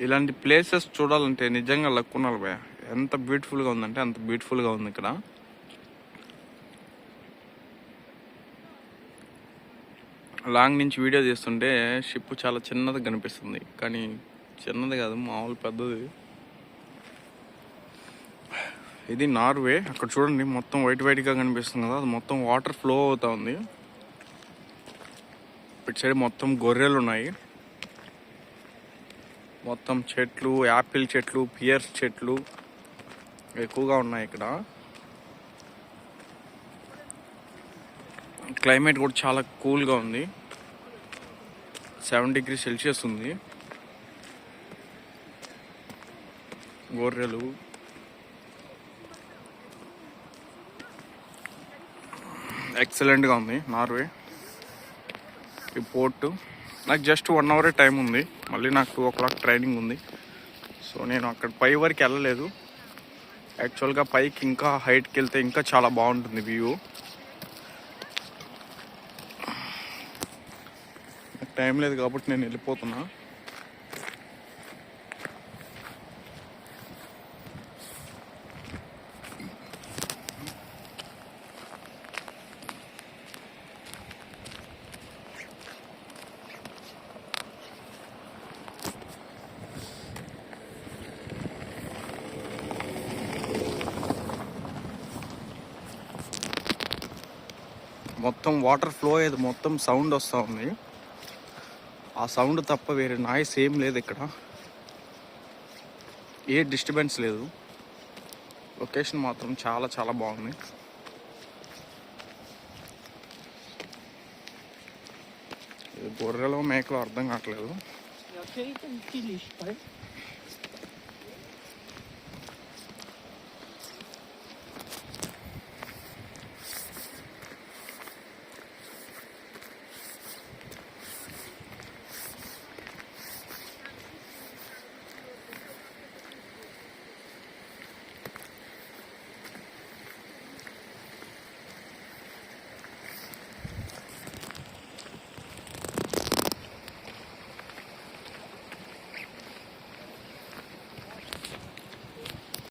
ఇలాంటి ప్లేసెస్ చూడాలంటే నిజంగా లక్ ఉండాలి భయ. ఎంత బ్యూటిఫుల్గా ఉందంటే అంత బ్యూటిఫుల్గా ఉంది ఇక్కడ. లాంగ్ నుంచి వీడియో తీస్తుంటే షిప్ చాలా చిన్నది కనిపిస్తుంది, కానీ చిన్నది కాదు, మామూలు పెద్దది. ఇది నార్వే. అక్కడ చూడండి మొత్తం వైట్గా కనిపిస్తుంది కదా, అది మొత్తం వాటర్ ఫ్లో అవుతా ఉంది. ఇటు సైడ్ మొత్తం గొర్రెలు ఉన్నాయి, మొత్తం చెట్లు, యాపిల్ చెట్లు, పియర్స్ చెట్లు ఎక్కువగా ఉన్నాయి ఇక్కడ. క్లైమేట్ కూడా చాలా కూల్గా ఉంది, 7 degrees Celsius ఉంది. గొర్రెలు ఎక్సలెంట్గా ఉంది నార్వే. ఈ పోర్టు నాకు జస్ట్ 1 hour టైం ఉంది, మళ్ళీ నాకు 2 o'clock ట్రైనింగ్ ఉంది. సో నేను అక్కడ పై వరకు వెళ్ళలేదు. యాక్చువల్గా పైకి ఇంకా హైట్కి వెళ్తే ఇంకా చాలా బాగుంటుంది వ్యూ. నాకు టైం లేదు కాబట్టి నేను వెళ్ళిపోతున్నా. మొత్తం వాటర్ ఫ్లో అయ్యేది, మొత్తం సౌండ్ వస్తూ ఉంది. ఆ సౌండ్ తప్ప వేరే నాయిస్ ఏం లేదు ఇక్కడ, ఏ డిస్టర్బెన్స్ లేదు. లొకేషన్ మాత్రం చాలా చాలా బాగుంది. గొర్రెలో మేకలో అర్థం కావట్లేదు.